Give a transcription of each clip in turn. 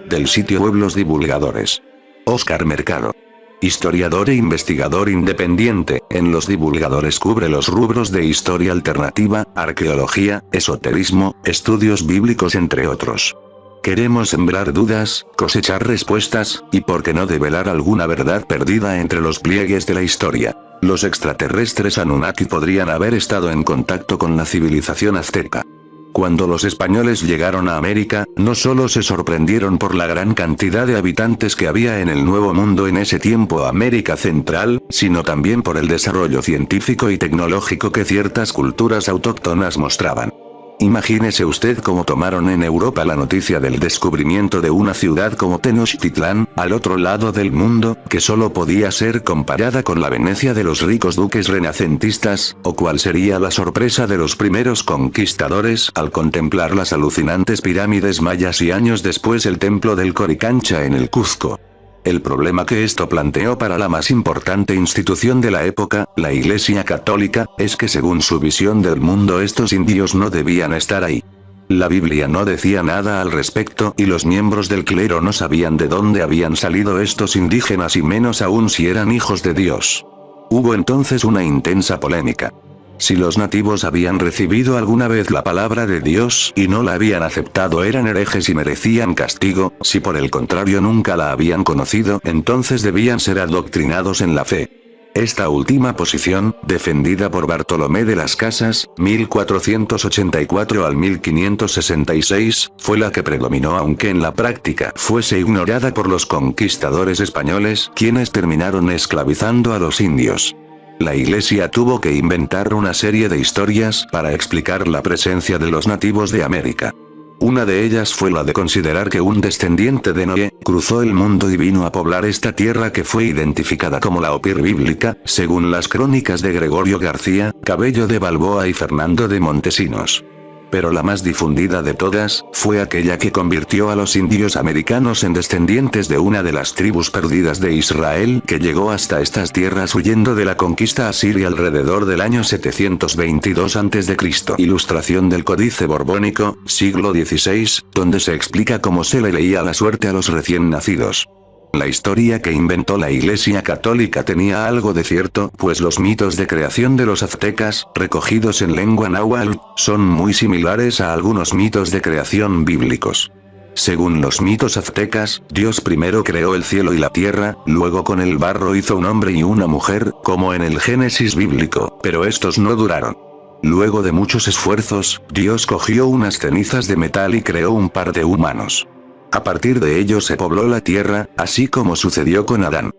del sitio Pueblos Divulgadores. Óscar Mercado. Historiador e investigador independiente, en Los Divulgadores cubre los rubros de historia alternativa, arqueología, esoterismo, estudios bíblicos entre otros. Queremos sembrar dudas, cosechar respuestas, y por qué no develar alguna verdad perdida entre los pliegues de la historia. Los extraterrestres Anunnaki podrían haber estado en contacto con la civilización azteca. Cuando los españoles llegaron a América, no solo se sorprendieron por la gran cantidad de habitantes que había en el Nuevo Mundo en ese tiempo América Central, sino también por el desarrollo científico y tecnológico que ciertas culturas autóctonas mostraban. Imagínese usted cómo tomaron en Europa la noticia del descubrimiento de una ciudad como Tenochtitlán, al otro lado del mundo, que solo podía ser comparada con la Venecia de los ricos duques renacentistas, o cuál sería la sorpresa de los primeros conquistadores al contemplar las alucinantes pirámides mayas y años después el templo del Coricancha en el Cuzco. El problema que esto planteó para la más importante institución de la época, la Iglesia Católica, es que según su visión del mundo estos indios no debían estar ahí. La Biblia no decía nada al respecto y los miembros del clero no sabían de dónde habían salido estos indígenas y menos aún si eran hijos de Dios. Hubo entonces una intensa polémica. Si los nativos habían recibido alguna vez la palabra de Dios y no la habían aceptado eran herejes y merecían castigo, si por el contrario nunca la habían conocido entonces debían ser adoctrinados en la fe. Esta última posición, defendida por Bartolomé de las Casas, 1484 al 1566, fue la que predominó aunque en la práctica fuese ignorada por los conquistadores españoles, quienes terminaron esclavizando a los indios. La Iglesia tuvo que inventar una serie de historias para explicar la presencia de los nativos de América. Una de ellas fue la de considerar que un descendiente de Noé cruzó el mundo y vino a poblar esta tierra que fue identificada como la Opir bíblica, según las crónicas de Gregorio García, Cabello de Balboa y Fernando de Montesinos. Pero la más difundida de todas, fue aquella que convirtió a los indios americanos en descendientes de una de las tribus perdidas de Israel que llegó hasta estas tierras huyendo de la conquista asiria alrededor del año 722 a.C. Ilustración del Códice Borbónico, siglo XVI, donde se explica cómo se le leía la suerte a los recién nacidos. La historia que inventó la Iglesia Católica tenía algo de cierto, pues los mitos de creación de los aztecas, recogidos en lengua náhuatl, son muy similares a algunos mitos de creación bíblicos. Según los mitos aztecas, Dios primero creó el cielo y la tierra, luego con el barro hizo un hombre y una mujer, como en el Génesis bíblico, pero estos no duraron. Luego de muchos esfuerzos, Dios cogió unas cenizas de metal y creó un par de humanos. A partir de ello se pobló la tierra, así como sucedió con Adán.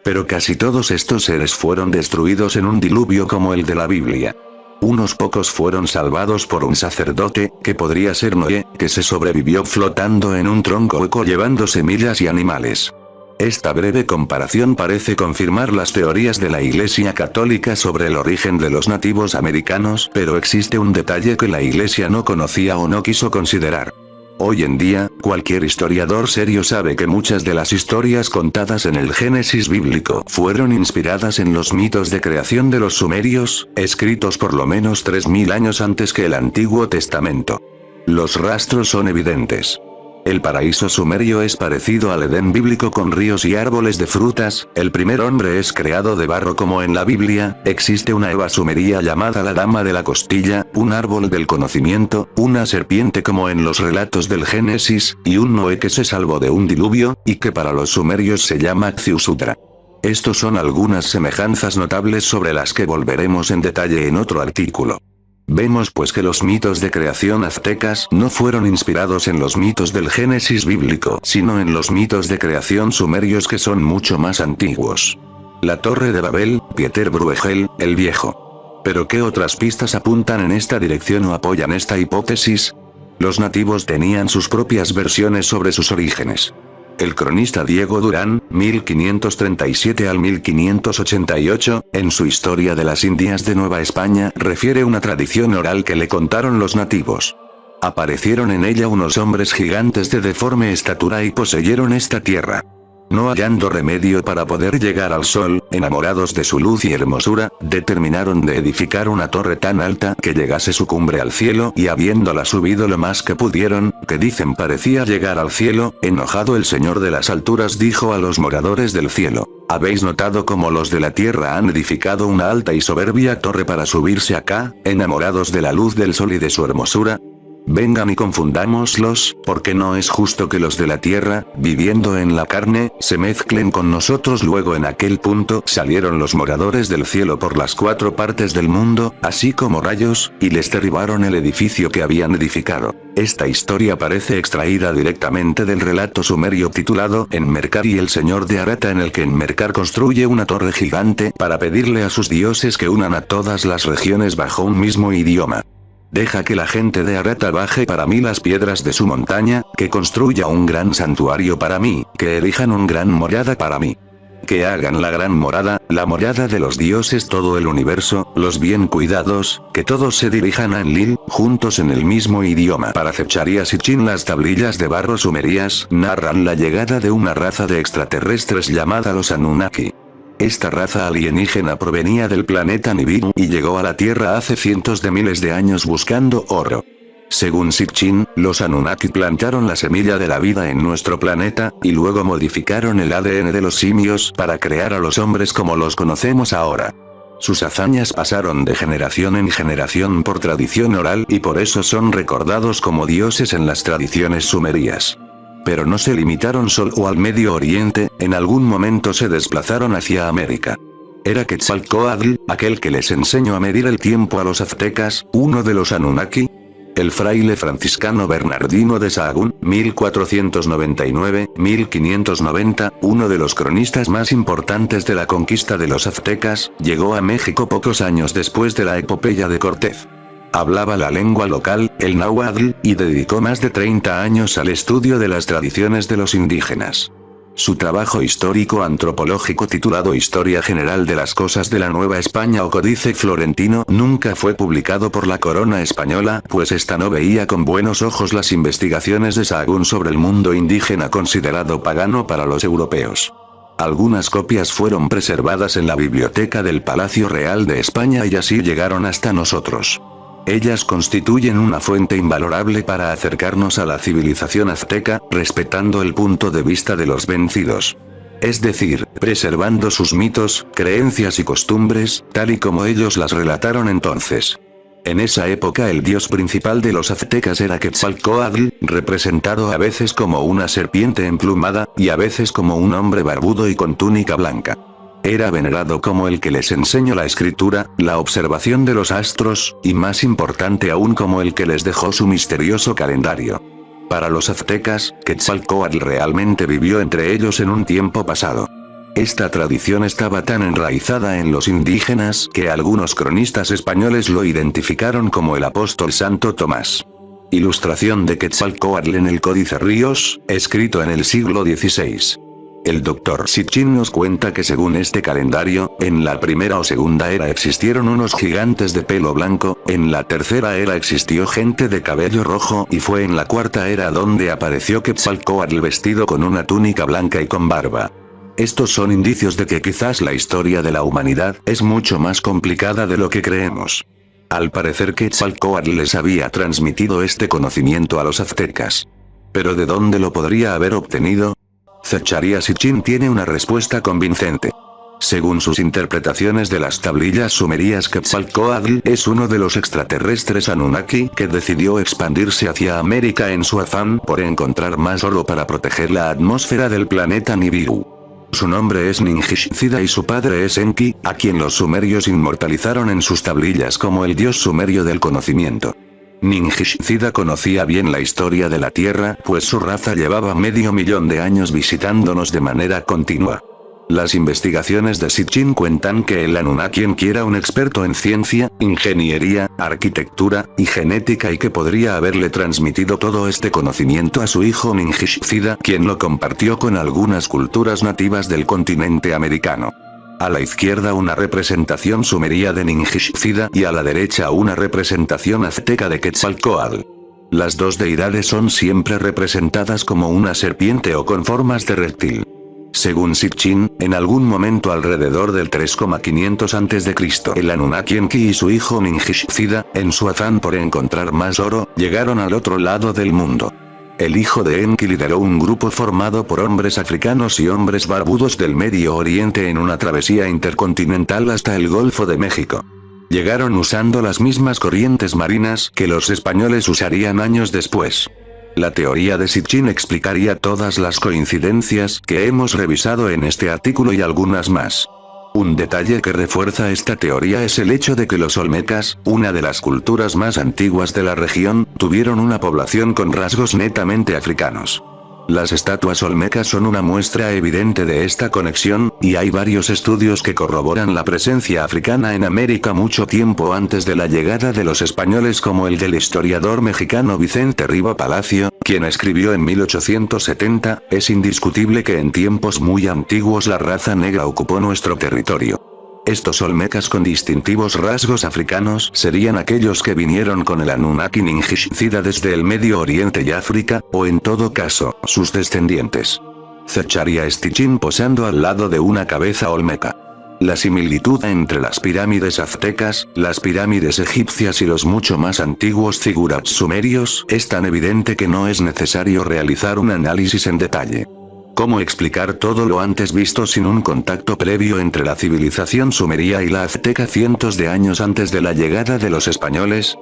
Pero casi todos estos seres fueron destruidos en un diluvio como el de la Biblia. Unos pocos fueron salvados por un sacerdote, que podría ser Noé, que se sobrevivió flotando en un tronco hueco llevando semillas y animales. Esta breve comparación parece confirmar las teorías de la Iglesia Católica sobre el origen de los nativos americanos, pero existe un detalle que la Iglesia no conocía o no quiso considerar. Hoy en día, cualquier historiador serio sabe que muchas de las historias contadas en el Génesis bíblico fueron inspiradas en los mitos de creación de los sumerios, escritos por lo menos 3000 años antes que el Antiguo Testamento. Los rastros son evidentes. El paraíso sumerio es parecido al Edén bíblico con ríos y árboles de frutas, el primer hombre es creado de barro como en la Biblia, existe una Eva sumeria llamada la Dama de la Costilla, un árbol del conocimiento, una serpiente como en los relatos del Génesis, y un Noé que se salvó de un diluvio, y que para los sumerios se llama Xiusutra. Estos son algunas semejanzas notables sobre las que volveremos en detalle en otro artículo. Vemos pues que los mitos de creación aztecas no fueron inspirados en los mitos del Génesis bíblico, sino en los mitos de creación sumerios que son mucho más antiguos. La Torre de Babel, Pieter Bruegel, el Viejo. ¿Pero qué otras pistas apuntan en esta dirección o apoyan esta hipótesis? Los nativos tenían sus propias versiones sobre sus orígenes. El cronista Diego Durán, 1537 al 1588, en su Historia de las Indias de Nueva España, refiere una tradición oral que le contaron los nativos. Aparecieron en ella unos hombres gigantes de deforme estatura y poseyeron esta tierra. No hallando remedio para poder llegar al sol, enamorados de su luz y hermosura, determinaron de edificar una torre tan alta que llegase su cumbre al cielo y habiéndola subido lo más que pudieron, que dicen parecía llegar al cielo, enojado el señor de las alturas dijo a los moradores del cielo: ¿Habéis notado cómo los de la tierra han edificado una alta y soberbia torre para subirse acá, enamorados de la luz del sol y de su hermosura? Vengan y confundámoslos, porque no es justo que los de la tierra, viviendo en la carne, se mezclen con nosotros. Luego en aquel punto salieron los moradores del cielo por las 4 partes del mundo, así como rayos, y les derribaron el edificio que habían edificado. Esta historia parece extraída directamente del relato sumerio titulado Enmerkar y el señor de Arata, en el que Enmerkar construye una torre gigante para pedirle a sus dioses que unan a todas las regiones bajo un mismo idioma. Deja que la gente de Arata baje para mí las piedras de su montaña, que construya un gran santuario para mí, que elijan un gran morada para mí. Que hagan la gran morada, la morada de los dioses, todo el universo, los bien cuidados, que todos se dirijan a Enlil, juntos en el mismo idioma. Para Zechar y Sitchin las tablillas de barro sumerias narran la llegada de una raza de extraterrestres llamada los Anunnaki. Esta raza alienígena provenía del planeta Nibiru y llegó a la Tierra hace cientos de miles de años buscando oro. Según Sitchin, los Anunnaki plantaron la semilla de la vida en nuestro planeta, y luego modificaron el ADN de los simios para crear a los hombres como los conocemos ahora. Sus hazañas pasaron de generación en generación por tradición oral y por eso son recordados como dioses en las tradiciones sumerias. Pero no se limitaron solo al Medio Oriente, en algún momento se desplazaron hacia América. Era Quetzalcóatl, aquel que les enseñó a medir el tiempo a los aztecas, uno de los Anunnaki. El fraile franciscano Bernardino de Sahagún, 1499-1590, uno de los cronistas más importantes de la conquista de los aztecas, llegó a México pocos años después de la epopeya de Cortés. Hablaba la lengua local, el náhuatl, y dedicó más de 30 años al estudio de las tradiciones de los indígenas. Su trabajo histórico antropológico titulado Historia General de las Cosas de la Nueva España o Códice Florentino nunca fue publicado por la corona española, pues esta no veía con buenos ojos las investigaciones de Sahagún sobre el mundo indígena considerado pagano para los europeos. Algunas copias fueron preservadas en la biblioteca del Palacio Real de España y así llegaron hasta nosotros. Ellas constituyen una fuente invalorable para acercarnos a la civilización azteca, respetando el punto de vista de los vencidos. Es decir, preservando sus mitos, creencias y costumbres, tal y como ellos las relataron entonces. En esa época el dios principal de los aztecas era Quetzalcóatl, representado a veces como una serpiente emplumada, y a veces como un hombre barbudo y con túnica blanca. Era venerado como el que les enseñó la escritura, la observación de los astros, y más importante aún como el que les dejó su misterioso calendario. Para los aztecas, Quetzalcóatl realmente vivió entre ellos en un tiempo pasado. Esta tradición estaba tan enraizada en los indígenas que algunos cronistas españoles lo identificaron como el apóstol Santo Tomás. Ilustración de Quetzalcóatl en el Códice Ríos, escrito en el siglo XVI. El Dr. Sitchin nos cuenta que según este calendario, en la primera o segunda era existieron unos gigantes de pelo blanco, en la tercera era existió gente de cabello rojo y fue en la cuarta era donde apareció Quetzalcóatl vestido con una túnica blanca y con barba. Estos son indicios de que quizás la historia de la humanidad es mucho más complicada de lo que creemos. Al parecer Quetzalcóatl les había transmitido este conocimiento a los aztecas. ¿Pero de dónde lo podría haber obtenido? Zecharia Sitchin tiene una respuesta convincente. Según sus interpretaciones de las tablillas sumerias, Quetzalcóatl es uno de los extraterrestres Anunnaki que decidió expandirse hacia América en su afán por encontrar más oro para proteger la atmósfera del planeta Nibiru. Su nombre es Ningishzida y su padre es Enki, a quien los sumerios inmortalizaron en sus tablillas como el dios sumerio del conocimiento. Ningishzida conocía bien la historia de la Tierra, pues su raza llevaba medio millón de años visitándonos de manera continua. Las investigaciones de Sitchin cuentan que el Anunnaki era un experto en ciencia, ingeniería, arquitectura y genética y que podría haberle transmitido todo este conocimiento a su hijo Ningishzida, quien lo compartió con algunas culturas nativas del continente americano. A la izquierda una representación sumeria de Ningishzida y a la derecha una representación azteca de Quetzalcóatl. Las dos deidades son siempre representadas como una serpiente o con formas de reptil. Según Sitchin, en algún momento alrededor del 3,500 a.C., el Anunnaki Enki y su hijo Mingish-Zida, en su afán por encontrar más oro, llegaron al otro lado del mundo. El hijo de Enki lideró un grupo formado por hombres africanos y hombres barbudos del Medio Oriente en una travesía intercontinental hasta el Golfo de México. Llegaron usando las mismas corrientes marinas que los españoles usarían años después. La teoría de Sitchin explicaría todas las coincidencias que hemos revisado en este artículo y algunas más. Un detalle que refuerza esta teoría es el hecho de que los olmecas, una de las culturas más antiguas de la región, tuvieron una población con rasgos netamente africanos. Las estatuas olmecas son una muestra evidente de esta conexión, y hay varios estudios que corroboran la presencia africana en América mucho tiempo antes de la llegada de los españoles, como el del historiador mexicano Vicente Riva Palacio, quien escribió en 1870, es indiscutible que en tiempos muy antiguos la raza negra ocupó nuestro territorio. Estos olmecas con distintivos rasgos africanos serían aquellos que vinieron con el Anunnaki Mingish-Zida desde el Medio Oriente y África, o en todo caso, sus descendientes. Zecharia Sitchin posando al lado de una cabeza olmeca. La similitud entre las pirámides aztecas, las pirámides egipcias y los mucho más antiguos zigurats sumerios es tan evidente que no es necesario realizar un análisis en detalle. ¿Cómo explicar todo lo antes visto sin un contacto previo entre la civilización sumeria y la azteca cientos de años antes de la llegada de los españoles?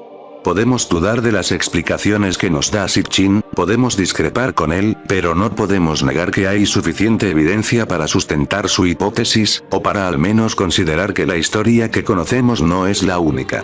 Podemos dudar de las explicaciones que nos da Sitchin, podemos discrepar con él, pero no podemos negar que hay suficiente evidencia para sustentar su hipótesis, o para al menos considerar que la historia que conocemos no es la única.